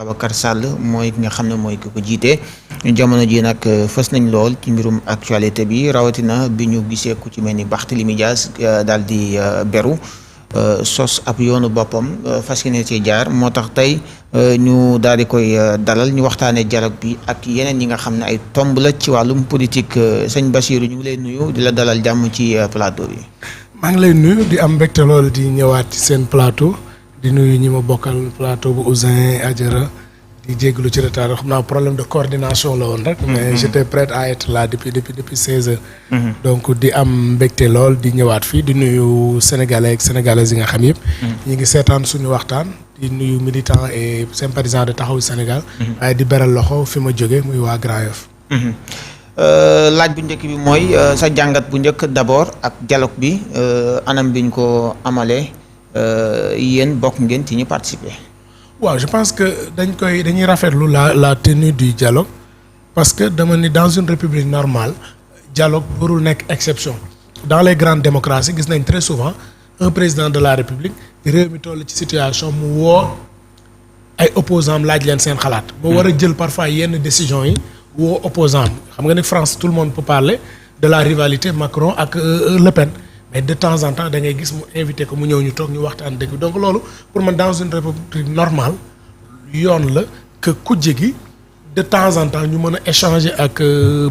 Babacar Sall mooy ki nga xam ne mooy ki ko jiite jamono ji nag fës nañ lool ci mbirum actualité bi rawatina bi ñu gisee ku ci mel ni Barthélémy Dias daal di beru sos ab yoonu boppam fas yéene ci jaar moo tax tey ñu daal di koy dalal ñu waxtaanee dialogue bi ak yeneen yi nga xam ne ay tomb la ci wàllum politique sëñ Bassirou ñu ngi lay nuyu di la dalal jàmm ci plateau bi. maa ngi lay nuyu di am mbégte loolu di ñëwaat ci seen plateau. di nuyu ñi ma bokkal plateau bu Ousin Adjara di jégalu ci retard xam naa problème de coordination la woon rek. mais j'étais prêt à être là depuis 16 heures. donc di am mbégte lool di ñëwaat fii di nuyu sénégalais ak sénégalaises yi nga xam yëpp. ñi ngi seetaan suñu waxtaan di nuyu militants et sympathisants de Taxawu Sénégal. waaye di beral loxo fi ma jóge muy waa Grand Yoff. laaj bu njëkk bi mooy sa jàngat bu njëkk d'abord ak dialogue bi anam biñ ko amalee. yéen bokk ngeen ci ñu participer. waaw je pense que dañuy rafetlu la tenue du dialogue parce que dama ni dans une république normale dialogue warul nekk exception dans les grandes démocraties gis nañ très souvent un président de la république réew mi toll ci situation mu woo ay opposants laaj leen seen xalaat. moo war a jël parfois yenn décisions yi woo opposants xam nga ni France tout le monde peut parler de la rivalité Macron ak Le Pen. mais de temps en temps da ngay gis mu invité ko mu ñëw ñu toog ñu waxtaan dëgg donc loolu pour man dans une république normale yoon la que kujje gi de temps en temps ñu mën a échanger ak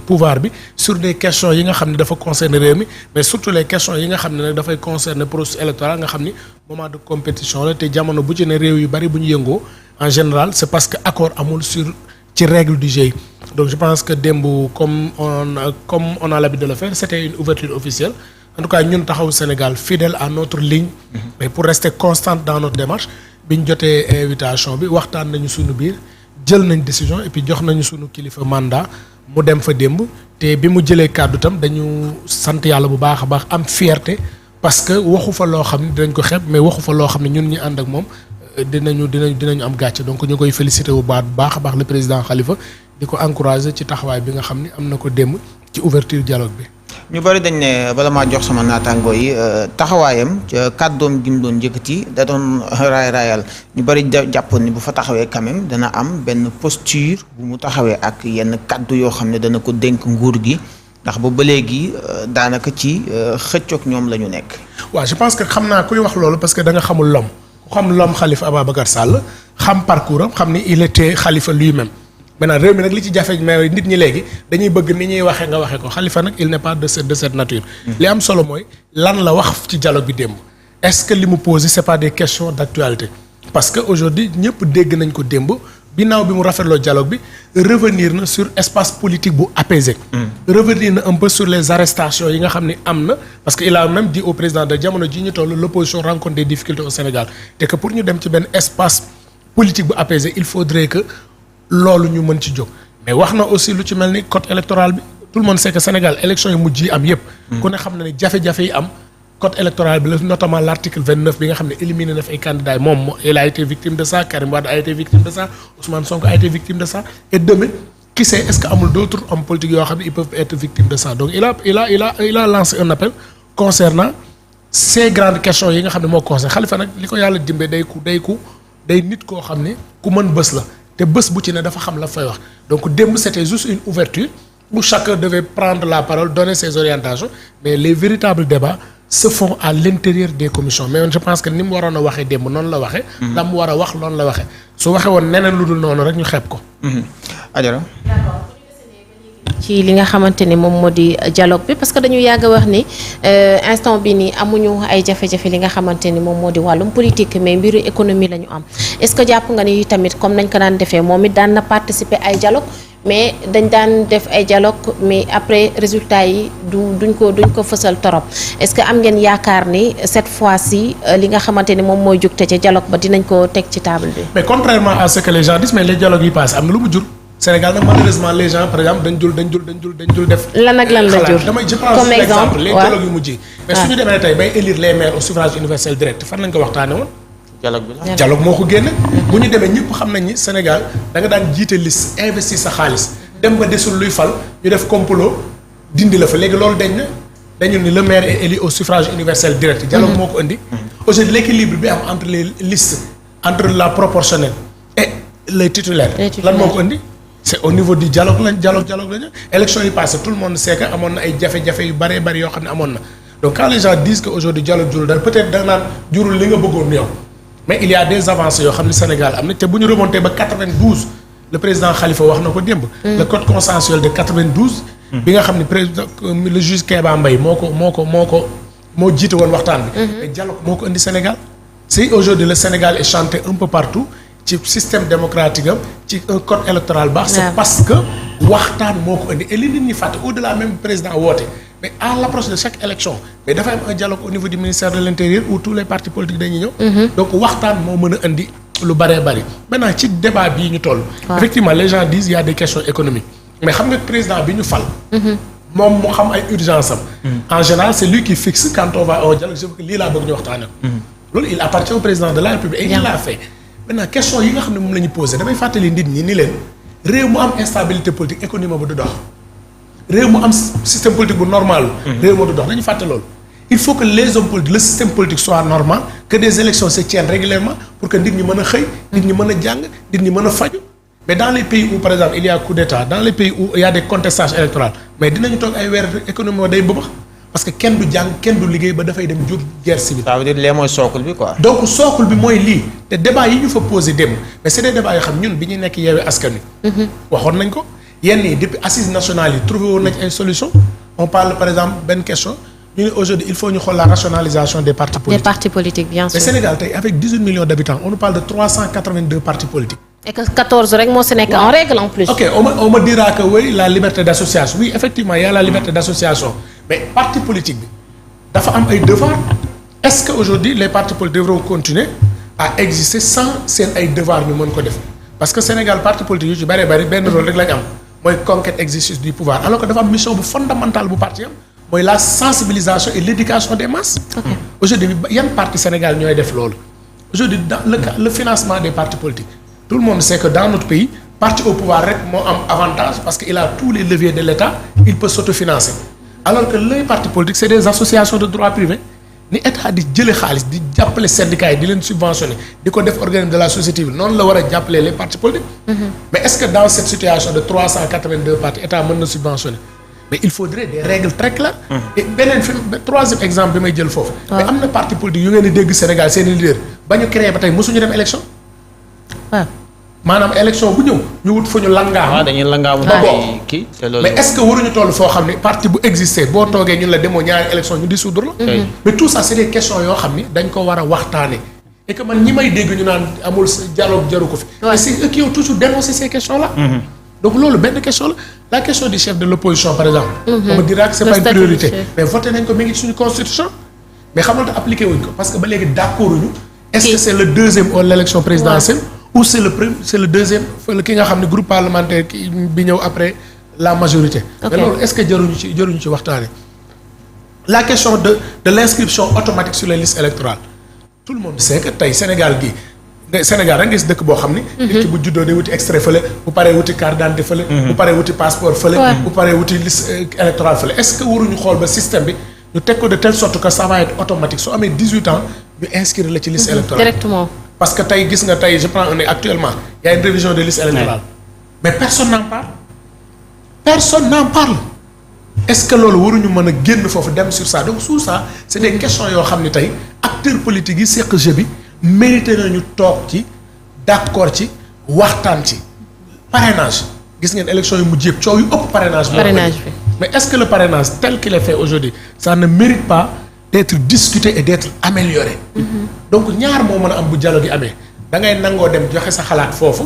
pouvoir bi sur des questions yi nga xam ne dafa concerner réew mi mais surtout les questions yi nga xam ne nag dafay concerner processus électoral nga xam ni moment de compétition la te jamono bu ci ne réew yu bari bu ñu yëngoo en général c'est parce que accord amul ci règle du jeu donc je pense que démb comme on a l'habitude de le faire c'était une ouverture officielle. En tout cas ñun Taxawu Sénégal fidèle à notre ligne. mais pour rester constante dans notre démarche bi ñu jotee invitation bi waxtaan nañu suñu biir jël nañ décision et puis jox nañu suñu kilifa mandat mu dem fa démb te bi mu jëlee kàddu tam dañu sant yàlla bu baax a baax am fierté parce que waxu fa loo xam ne dinañ ko xeeb mais waxu fa loo xam ne ñun ñu ànd ak moom dinañu am gàcce donc ñu koy féliciter bu baax a baax le président Khalifa di ko encourager ci taxawaay bi nga xam ni am na ko démb ci ouverture dialogue bi. ñu bari dañ ne bala maa jox sama naataangoo yi taxawaayam kàddoom gi mu doon njëkkati da doon raayal ñu bari jàppoon ni bu fa taxawee quand même dana am benn posture bu mu taxawee ak yenn kàddu yoo xam ne dana ko dénk nguur gi ndax ba léegi daanaka ci xëccoog ñoom la ñu nekk. waaw je pense que xam naa kuy wax loolu parce que da nga xamul l'homme ku xam l'homme Khalifa Ababacar Sall xam parcours am xam ni il était Khalifa lui-même. maintenant réew mi nag li ci jafe mais nit ñi léegi dañuy bëgg ni ñuy waxee nga waxee ko Khalifa nag il n'est pas de cette nature. li am solo mooy lan la wax ci dialogue bi démb. est-ce que li mu posé c'est pas des questions d'actualité parce que aujourd'hui ñëpp dégg nañ ko démb ginnaaw bi mu rafetloo dialogue bi revenir na sur espace politique bu apaisé. revenir na un peu sur les arrestations yi nga xam ni am na parce que il a même dit au président de jamono ji ñu toll l'opposition rencontre des difficultés au Sénégal te que pour ñu dem ci benn espace politique bu apaisé il faudrait que. loolu ñu mën ci jóg mais wax na aussi lu ci mel ni code électoral bi tout le monde sait que Sénégal élection yi mujj yi am yépp ku ne xam na ne jafe-jafe yi am code électoral bi la notamment l'article 29 bi nga xam ne éliminé na fi ay candidats yi moom il a été victime de ça Karim Wade a été victime de ça Ousmane Sonko a été victime de ça et demain qui sait est-ce que amul d'autres hommes politiques yoo xam ne ils peuvent être victimes de ça donc il a lancé un appel concernant ces grandes questions yi nga xam ne moo concerne Khalifa nag li ko yàlla dimbee day nit koo xam ne ku mën bës la te bés bu ci ne dafa xam la fay wax donc démb c'était juste une ouverture où chacun devait prendre la parole donner ses orientations mais les véritables débats se font à l'intérieur des commissions mais je pense que ni mu waroon a waxee démb noonu la waxee. la mu war a wax loolu la waxee su waxee woon neneen lu dul noonu rek ñu xeeb ko. Adjara. ci li nga xamante ni moom moo di dialogue bi parce que dañu yàgg a wax ni instant bi nii amuñu ay jafe-jafe li nga xamante ni moom moo di wàllum politique mais mbiru économie la ñu am est-ce que jàpp nga ni tamit comme nañ ko daan defee moom it daan na participer ay dialogue mais dañ daan def ay dialogue mais après résultat yi duñ ko fësal torop est-ce que am ngeen yaakaar ni cette fois-ci li nga xamante ni moom mooy jógte ca dialogue ba dinañ ko teg ci table bi. mais contrairement à ce que les gens disent mais les dialogues yi passent am na lu mu jur. Sénégal nag malheureusement les gens par exemple dañ jul def. lan la jur damay je prends comme exemple les dialogues yu mujj. mais suñu demee tey bay élire les maires au suffrage universel direct fan lañ ko waxtaanee woon. dialogue moo ko génne. bu ñu demee ñëpp xam nañ ni Sénégal da nga daan jiite liste investir sa xaalis dem ba desul luy fal ñu def complot dindi la fa léegi loolu dañu ni le maire est élu au suffrage universel direct. dialogue moo ko indi. aujourd'hui l'équilibre bi am entre les listes entre la proportionnelle et les titulaires. Lan moo ko indi c'est au niveau du dialogue lañu élection yi passé tout le monde sait que amoon na ay jafe-jafe yu bëree bëri yoo xam ne amoon na donc quand les gens disent que aujourd'hui dialogue jurul dara peut-être da nga naan jurul li nga bëggoon yow mais il y a des avancées yoo xam ne Sénégal am na te bu ñu remonté ba 92 le président Khalifa wax na ko démb. Le code consensuel de 92. bi nga xam ne président le juge Kéba Mbaye moo jiite woon waxtaan bi. mais dialogue moo ko indi Sénégal. si aujourd'hui le Sénégal est chanté un peu partout ci système démocratique am ci un code électoral baax. c'est parce que waxtaan moo ko indi et li nit ñi fàtte au-delà même président woote. mais à l'approche de chaque élection mais dafa am un dialogue au niveau du ministère de l'intérieur où tous les partis politiques dañuy ñëw. donc waxtaan moo mën a indi lu bëree bëri. maintenant ci débat bii ñu toll. effectivement les gens disent il y a des questions économiques. mais xam nga président bi ñu fal. moom mu xam ay urgence am. en général c'est lui qui fixe quand on va au dialogue je veux que lii laa bëgg ñu waxtaanee ko. loolu il appartient au président de la République. et il l'a fait. maintenant question yi nga xam ne moom la ñu posé damay fàttali nit ñi ni leen réew mu am instabilité politique économie ba du dox. réew mu am système politique bu normal. réew moo du dox dañu fàtte loolu. il faut que les hommes politiques le système politique soit normal que des élections se tiennent régulièrement pour que nit ñi mën a xëy. nit ñi mën a jàng nit ñi mën a faju mais dans les pays où par exemple il y a coup d'état dans les pays où il y a des contestations électorales mais dinañu toog ay weer économie day bëbax parce que kenn du jàng kenn du liggéey ba dafay dem jur guerre civile. ça veut dire lee mooy sookul bi quoi. donc sookul bi mooy lii te débat yi ñu fa posé démb mais c'est des débats yoo xam ñun bi ñu nekk Yewwi Askan Wi. waxoon nañ ko yenn yi depuis assises nationales yi trouvé woon nañ ay solutions on parle par exemple benn question ñu ne aujourd'hui il faut ñu xool la rationalisation des partis politiques. des partis politiques bien sûr. mais Sénégal tey avec 18 millions d'habitants on nous parle de 382 partis politiques. et que 14 rek moo si nekk en règle en plus. ok on me dira que oui la liberté d'association oui effectivement il y a la liberté d'association mais parti politique bi dafa am ay devoirs est-ce que aujourd'hui les partis politiques devront continuer à exister sans seen ay devoirs ñu mën ko def parce que Sénégal parti politique yu ci bari benn rôle rek lañ am mooy conquête exercice du pouvoir alors que dafa am mission bu fondamentale bu parti am mooy la sensibilisation et l'éducation des masses. aujourd'hui yan parti Sénégal ñooy def loolu aujourd'hui dans le financement des partis politiques. Tout le monde sait que dans notre pays parti au pouvoir rek moo am avantage parce que il a tous les leviers de l'État il peut s'autofinancer alors que les partis politiques c'est des associations de droit privé ni état di jëlee xaalis di jàppale syndicats yi di leen subventionner di ko def organisme de la société civile noonu la war a jàppale les partis politiques. mais est-ce que dans cette situation de 382 partis état mën na subventionner mais il faudrait des règles très claires. et beneen fi troisième exemple bi may jël foofu. mais am na parti politique yu ngeen di dégg Sénégal seen leader ba ñu créé ba tey mosuñu dem élection. waaw maanaam élection bu ñëw ñu wut fu ñu langaamu. waaw dañuy langaamu ay kii te loolu. mais est-ce que waruñu toll foo xam ne parti bu exister boo toogee ñun la demoo ñaari élection ñu dissoudre la. mais tout ça c'est des questions yoo xam ni dañ ko war a waxtaane et que man ñi may dégg ñu naan amul dialogue jaru ko fi. mais c'est eux qui ont toujours dénoncé ces questions là. donc loolu benn question la question du chef de l'opposition par exemple. on me dira que c'est pas une priorité. mais voté nañ ko mi ngi ci suñu constitution. mais xam nga appliqué wuñ ko parce que ba léegi d'accord ñu. est-ce que c'est le deuxième ou l'élection présidentielle. ou c'est le deuxième ki nga xam ne groupe parlementaire bi ñëw après la majorité. mais loolu est-ce que jaruñu ci waxtaane la question de l'inscription automatique sur les listes électorales tout le monde sait que tey Sénégal gii Sénégal rek gis dëkk boo xam ni. nit ki bu juddoo day wuti extrait fële bu paree wuti carte d'identité fële. bu paree wuti passeport fële. bu paree wuti liste électorale fële est-ce que waruñu xool ba système bi ñu teg ko de telle sorte que ça va être automatique soo amee 18 ans ñu inscrire la ci liste électorale. directement. parce que tey gis nga tey je prends un actuellement il y a une révision de liste électorale mais personne n'en parle est-ce que loolu waruñu mën a génn foofu dem sur ça donc sur ça c'est des questions yoo xam ne tey acteurs politiques yi seq jeu bi mérité nañu toog ci d'accord ci waxtaan ci parrainage gis ngeen élection yu mujj yëpp coow yu ëpp parrainage bi mais est-ce que le parrainage tel qu'il est fait aujourd'hui ça ne mérite pas d'être discuté et d'être amélioré. donc ñaar moo mën a am bu dialogue gi amee da ngay nangoo dem joxe sa xalaat foofu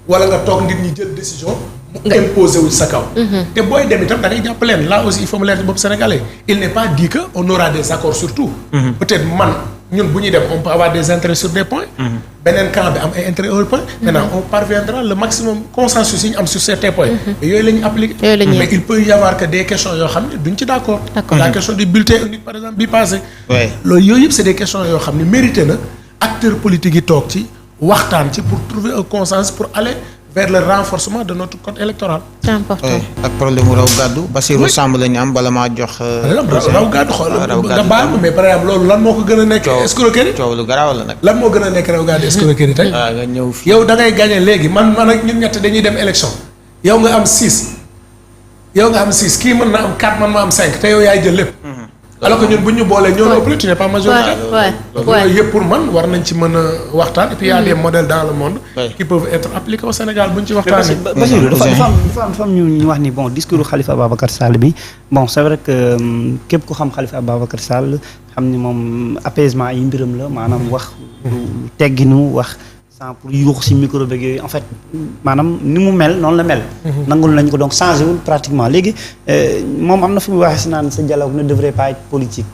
wala nga toog nit ñi jël décision mu imposé wu sa kaw. te booy dem itam da ngay jàpp leen là aussi il faut mu leer ci bopp sénégalais il n'est pas dit que on aura des accords sur tout. peut-être man ñun bu ñuy dem on peut avoir des intérêts sur des points. beneen camp bi am ay intérêts au point. maintenant on parviendra le maximum consensus yi ñu am sur certains points. mais yooyu la ñu appliqué. mais il peut y avoir que des questions yoo xam ne duñ ci d'accord. la question du bulletin unique par exemple bi passé. loolu yooyu yëpp c'est des questions yoo xam ne mérité na acteurs politiques yi toog ci waxtaan ci pour trouver un consensus pour aller vers le renforcement de notre code électoral. c'est important. ak problème mu raw gàddu. Bassirou Samb la ñu am bala maa jox. raw gàddu xool nga baal ma mais par exemple loolu lan moo ko gën a nekk. escroquerie coow lu garaaw la nag. lan moo gën a nekk raw gàddu escroquerie tey. nga ñëw fii yow da ngay gagné léegi man ak ñun ñett dañuy dem élection yow nga am 6 kii mën na am 4 man ma am 5 te yow yaay jël lépp. alors que ñun bu ñu boolee ñoo ëpp tu n'es pas majoritaire. yooyu yëpp pour man war nañ ci mën a waxtaan et puis il y a des modèles dans le monde. qui peuvent être appliqués au Sénégal bu ñu ci waxtaanee. Bassirou dafa am ñu wax ni bon discours Khalifa Ababacar Sall bi bon c'est vrai que képp ku xam Khalifa Ababacar Sall xam ni moom apaisement yi mbiram la maanaam wax tegginu wax sans pour yuux ci micro beeg yooyu en fait maanaam ni mu mel noonu la mel. nangul nañu ko donc changé wul pratiquement léegi moom am na fu muy waxee si naan sa dialogue ne devrait pas être politique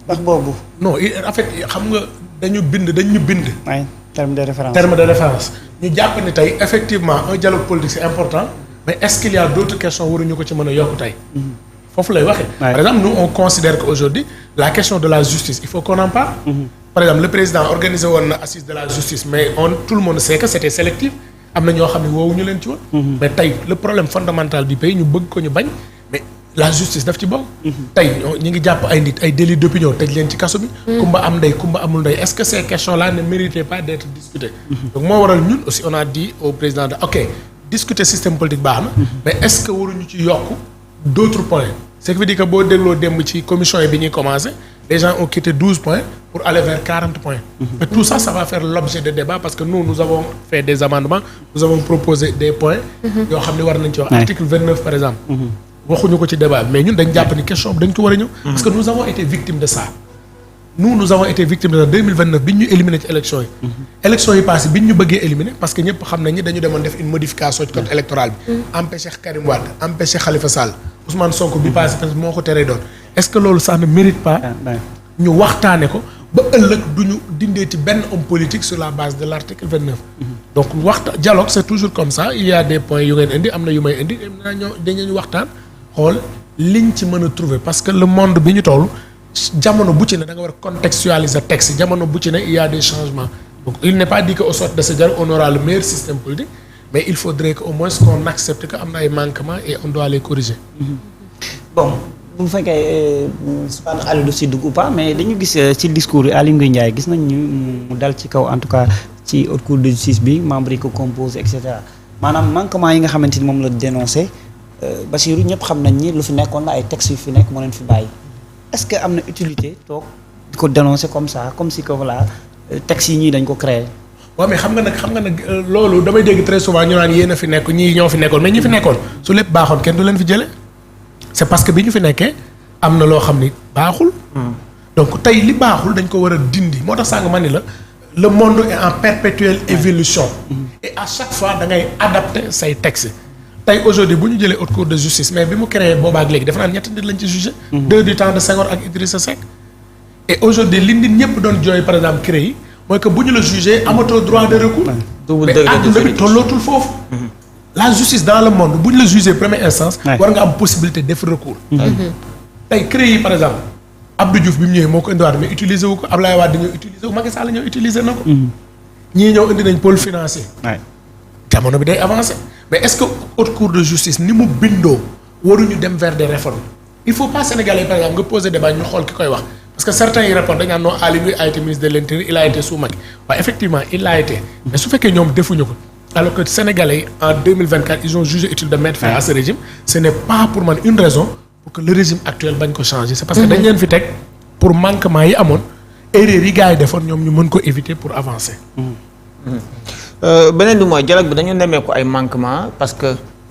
wax boobu. non en fait xam nga dañu bind. oui terme de référence. ñu jàpp ni tey effectivement un dialogue politique c'est important mais est-ce qu'il y a d'autres questions waruñu ko ci mën a yokk tey. foofu lay waxee. par exemple nous on considère qu'aujourd'hui la question de la justice il faut qu'on en parle. par exemple le président organisé woon na assise de la justice mais tout le monde sait que c'était sélectif am na ñoo xam ne woowuñu leen ci woon. mais tey le problème fondamental du pays ñu bëgg ko ñu bañ mais la justice daf ci bokk. tey ñu ngi jàpp ay nit ay délits d'opinion tëj leen ci kaso bi. kumba am ndey kumba amul ndey est-ce que ces questions-là ne méritaient pas d'être discutées. donc moo waral ñun aussi on a dit au président ok discuter système politique baax na. mais est-ce que waruñu ci yokk d'autres points. ce qui veut dire que boo dégloo démb ci commission yi bi ñuy commencé les gens ont quitté 12 points pour aller vers 40 points. mais tout ça va faire l'objet de débat parce que nous avons fait des amendements nous avons proposé des points. yoo xam ne war nañ ci wax article 29 par exemple. waxuñu ko ci débat mais ñun dañ jàpp ni question bi dañ ko war a ñëw. parce que nous avons été victimes de ça. nous avons été victimes de ça 2029 bi ñu éliminé ci élections yi. élections yi passé bi ñu bëggee éliminer parce que ñëpp xam nañ ni dañu demoon def une modification ci code électoral bi. empêché Karim Wade empêché Khalifa Sall Ousmane Sonko bi passé peut-être moo ko teree doon est-ce que loolu ça ne mérite pas. ñu waxtaane ko ba ëllëg du ñu dindeeti benn homme politique sur la base de l'article 29. donc dialogue c'est toujours comme ça il y a des points yu ngeen indi am na yu may indi dañu waxtaan xool liñ ci mën a trouver parce que le monde bi ñu toll. jamono bu ci ne da nga war a contextualiser texte jamono bu ci ne il y a des changements donc il n'est pas dit que au sortir de ce dialogue on aura le meilleur système politique mais il faudrait que au moins qu'on accepte que am na ay manquements et on doit les corriger. bon bu fekkee c'est pas Aliou daf si dugg ou pas mais dañu gis ci discours yi Aly Ngouille Ndiaye gis nañ mu dal ci kaw en tout cas ci haute cour de justice bi membres yi ko composé et cetera maanaam manquements yi nga xamante ni moom la dénoncé Bassirou ñëpp xam nañ ni lu fi nekkoon la ay textes yu fi nekk moo leen fi bàyyi. est-ce que am na utilité toog di ko dénoncer comme ça comme si que voilà textes yi ñii dañ ko créer. waaw mais xam nga nag loolu damay dégg très souvent ñu naan yéen a fi nekk ñii ñoo fi nekkoon mais ñi fi nekkoon su lépp baaxoon kenn du leen fi jëlee c'est parce que bi ñu fi nekkee am na loo xam ni baaxul. donc tey li baaxul dañ ko war a dindi moo tax sànq ma ni la le monde est en perpétuelle évolution. et à chaque fois da ngay adapter say textes. tey aujourd'hui bu ñu jëlee haute cour de justice mais bi mu créé boobaak léegi dafa naan ñetti nit lañ ci jugé. 2 du temps de Senghor ak Idrissa Seck. et aujourd'hui li nit ñëpp doon jooy par exemple CREI yi mooy que bu ñu la jugé amatoo droit de recours. mais àdduna bi tollootul foofu. la justice dans le monde bu ñu la jugé première instance. war nga am possibilité def recours. tey CREI yi par exemple Abdou Diouf bi mu ñëwee moo ko indiwaat mais utiliser wu ko Abdoulaye Wade ñëw utiliser wu Macky Sall ñëw utiliser na ko. ñii ñëw indi nañ pôle financier. jamono bi day avancer. mais est-ce que haute cour de justice ni mu bindoo waruñu dem vers des réformes il faut pas sénégalais par exemple nga poser débat ñu xool ki koy wax parce que certains yi répondent dañu naan non Aly Ngouille a été ministre de l'Intérieur il a été sous Macky waaye effectivement il l'a été mais su fekkee ñoom defuñu ko alors que sénégalais yi en 2024 ils ont jugé utile de mettre fin à ce régime ce n'est pas pour man une raison pour que le régime actuel bañ ko changer c'est parce que dañ leen fi teg pour manquement yi amoon erreur yi gars yi defoon ñoom ñu mën ko éviter pour avancer. beneen bi mooy dialogue bi dañu nemmeeku ay manquements parce que